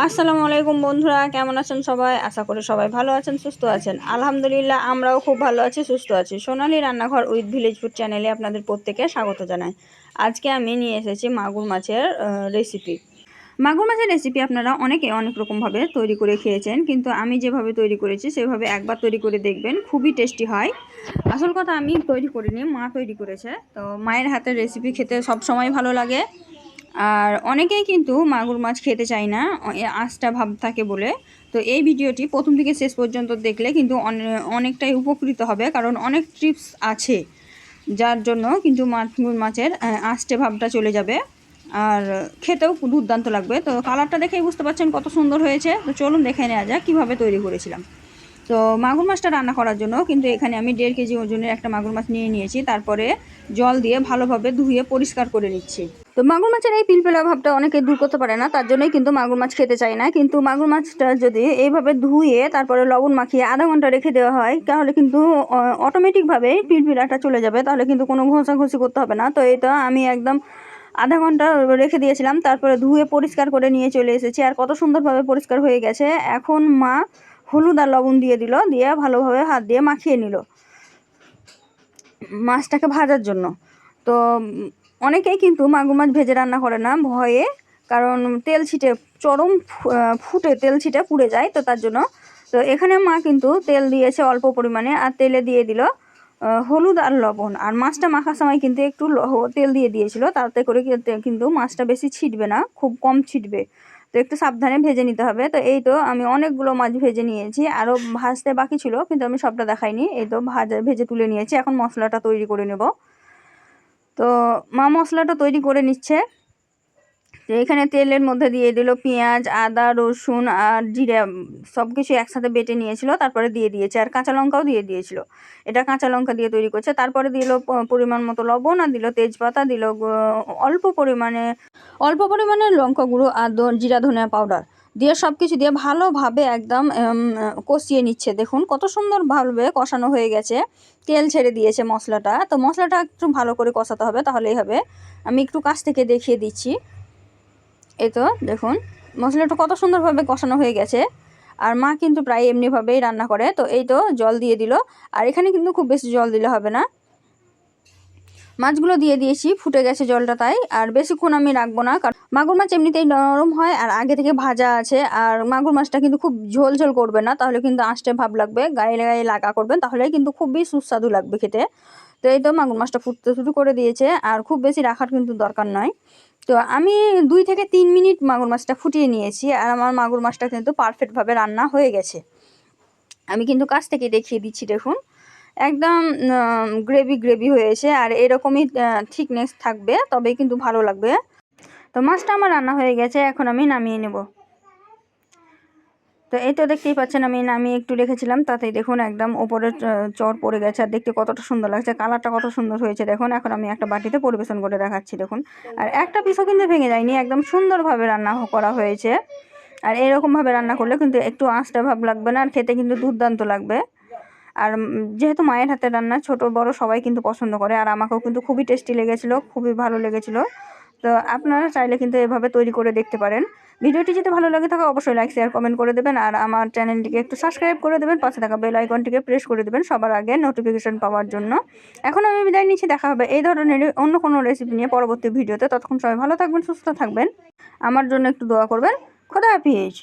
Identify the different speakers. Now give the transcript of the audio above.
Speaker 1: আসসালামু আলাইকুম বন্ধুরা, কেমন আছেন সবাই? আশা করি সবাই ভালো আছেন, সুস্থ আছেন। আলহামদুলিল্লাহ, আমরাও খুব ভালো আছি, সুস্থ আছি। সোনালী রান্নাঘর উইথ ভিলেজ ফুড চ্যানেলে আপনাদের প্রত্যেকে স্বাগত জানাই। আজকে আমি নিয়ে এসেছি মাগুর মাছের রেসিপি। মাগুর মাছের রেসিপি আপনারা অনেকে অনেক রকমভাবে তৈরি করে খেয়েছেন, কিন্তু আমি যেভাবে তৈরি করেছি সেভাবে একবার তৈরি করে দেখবেন, খুবই টেস্টি হয়। আসল কথা, আমি তৈরি করিনি, মা তৈরি করেছে। তো মায়ের হাতের রেসিপি খেতে সবসময় ভালো লাগে। আর অনেকেই কিন্তু মাগুর মাছ খেতে চায় না, আঁশটা ভাব থাকে বলে। তো এই ভিডিওটি প্রথম থেকে শেষ পর্যন্ত দেখলে কিন্তু অনেকটাই উপকৃত হবে, কারণ অনেক টিপস আছে যার জন্য কিন্তু মাগুর মাছের আঁশটে ভাবটা চলে যাবে আর খেতেও দুর্দান্ত লাগবে। তো কালারটা দেখেই বুঝতে পারছেন কত সুন্দর হয়েছে। তো চলুন দেখে নেওয়া যাক কীভাবে তৈরি করেছিলাম। তো মাগুর মাছটা রান্না করার জন্য কিন্তু এখানে আমি 1.5 কেজি ওজনের একটা মাগুর মাছ নিয়ে নিয়েছি। তারপরে জল দিয়ে ভালোভাবে ধুয়ে পরিষ্কার করে নিচ্ছি। তো মাগুর মাছের এই পিলপিলা ভাবটা অনেকে দূর করতে পারে না, তার জন্যই কিন্তু মাগুর মাছ খেতে চায় না। কিন্তু মাগুর মাছটা যদি এইভাবে ধুয়ে তারপরে লবণ মাখিয়ে আধা ঘন্টা রেখে দেওয়া হয়, তাহলে কিন্তু অটোমেটিকভাবে পিলপিলাটা চলে যাবে। তাহলে কিন্তু কোনো ঘষাঘষি করতে হবে না। তো এটা আমি একদম আধা ঘন্টা রেখে দিয়েছিলাম, তারপরে ধুয়ে পরিষ্কার করে নিয়ে চলে এসেছি। আর কত সুন্দরভাবে পরিষ্কার হয়ে গেছে। এখন মা হলুদ আর লবণ দিয়ে দিল, দিয়ে ভালোভাবে হাত দিয়ে মাখিয়ে নিল মাছটাকে ভাজার জন্য। তো অনেকেই কিন্তু মাগুর মাছ ভেজে রান্না করে না ভয়ে, কারণ তেল ছিটে চরম ফুটে তেল ছিটে পুড়ে যায়। তো তার জন্য তো এখানে মা কিন্তু তেল দিয়েছে অল্প পরিমাণে, আর তেলে দিয়ে দিল হলুদ আর লবণ। আর মাছটা মাখার সময় কিন্তু একটু তেল দিয়ে দিয়েছিল, তাতে করে কিন্তু মাছটা বেশি ছিটবে না, খুব কম ছিটবে। তো একটু সাবধানে ভেজে নিতে হবে। তো এই তো আমি অনেকগুলো মাছ ভেজে নিয়েছি, আরও ভাজতে বাকি ছিল কিন্তু আমি সবটা দেখাইনি। এই তো ভেজে তুলে নিয়েছি। এখন মশলাটা তৈরি করে নেব। তো মা মশলাটা তৈরি করে নিচ্ছে। তো এখানে তেলের মধ্যে দিয়ে দিল পেঁয়াজ, আদা, রসুন আর জিরা, সব কিছু একসাথে বেটে নিয়েছিল, তারপরে দিয়ে দিয়েছে। আর কাঁচা লঙ্কাও দিয়ে দিয়েছিল, এটা কাঁচা লঙ্কা দিয়ে তৈরি করছে। তারপরে দিল পরিমাণ মতো লবণ, আর দিল তেজপাতা, দিল অল্প পরিমাণে লঙ্কা গুঁড়ো আর জিরা ধনিয়া পাউডার দিয়ে সব কিছু দিয়ে ভালোভাবে একদম কষিয়ে নিচ্ছে। দেখুন কত সুন্দরভাবে কষানো হয়ে গেছে, তেল ছেড়ে দিয়েছে মশলাটা। তো মশলাটা একটু ভালো করে কষাতে হবে, তাহলেই হবে। আমি একটু কাছ থেকে দেখিয়ে দিচ্ছি। এই তো দেখুন মশলাটা কত সুন্দরভাবে কষানো হয়ে গেছে। আর মা কিন্তু প্রায় এমনিভাবেই রান্না করে। তো এই তো জল দিয়ে দিল, আর এখানে কিন্তু খুব বেশি জল দিলে হবে না। মাছগুলো দিয়ে দিয়েছি, ফুটে গেছে জলটা, তাই আর বেশিক্ষণ আমি রাখবো না, কারণ মাগুর মাছ এমনিতেই নরম হয় আর আগে থেকে ভাজা আছে। আর মাগুর মাছটা কিন্তু খুব ঝোল ঝোল করবে না, তাহলে কিন্তু আঁশটে ভাব লাগবে, গায়ে গায়ে লাগা করবেন, তাহলে কিন্তু খুবই সুস্বাদু লাগবে খেতে। তো এই তো মাগুর মাছটা ফুটতে শুরু করে দিয়েছে, আর খুব বেশি রাখার কিন্তু দরকার নয়। তো আমি 2 থেকে 3 মিনিট মাগুর মাছটা ফুটিয়ে নিয়েছি, আর আমার মাগুর মাছটা কিন্তু পারফেক্টভাবে রান্না হয়ে গেছে। আমি কিন্তু কাছ থেকে দেখিয়ে দিচ্ছি, দেখুন একদম গ্রেভি গ্রেভি হয়েছে। আর এরকমই থিকনেস থাকবে, তবেই কিন্তু ভালো লাগবে। তো মাছটা আমার রান্না হয়ে গেছে, এখন আমি নামিয়ে নেব। তো এই তো দেখতেই পাচ্ছেন, আমি নামিয়ে একটু রেখেছিলাম, তাতেই দেখুন একদম ওপরে চর পড়ে গেছে। আর দেখতে কতটা সুন্দর লাগছে, কালারটা কত সুন্দর হয়েছে দেখুন। এখন আমি একটা বাটিতে পরিবেশন করে দেখাচ্ছি, দেখুন। আর একটা পিসও কিন্তু ভেঙে যায়নি, একদম সুন্দরভাবে রান্না করা হয়েছে। আর এরকমভাবে রান্না করলে কিন্তু একটু আঁশটা ভাব লাগবে না, আর খেতে কিন্তু দুর্দান্ত লাগবে। আর যেহেতু মায়ের হাতে রান্না, ছোট বড় সবাই কিন্তু পছন্দ করে। আর আমাকেও কিন্তু খুবই টেস্টি লেগেছিল, খুবই ভালো লেগেছিল। তো আপনারা চাইলে কিন্তু এভাবে তৈরি করে দেখতে পারেন। ভিডিওটি যদি ভালো লাগে থাকে অবশ্যই লাইক শেয়ার কমেন্ট করে দেবেন, আর আমার চ্যানেলটিকে একটু সাবস্ক্রাইব করে দেবেন, পাশে থাকা বেল আইকনটিকে প্রেস করে দেবেন সবার আগে নোটিফিকেশন পাওয়ার জন্য। এখন আমি বিদায় নিচ্ছি, দেখা হবে এই ধরনের অন্য কোনো রেসিপি নিয়ে পরবর্তী ভিডিওতে। ততক্ষণ সবাই ভালো থাকবেন, সুস্থ থাকবেন, আমার জন্য একটু দোয়া করবেন। খোদা হাফেজ।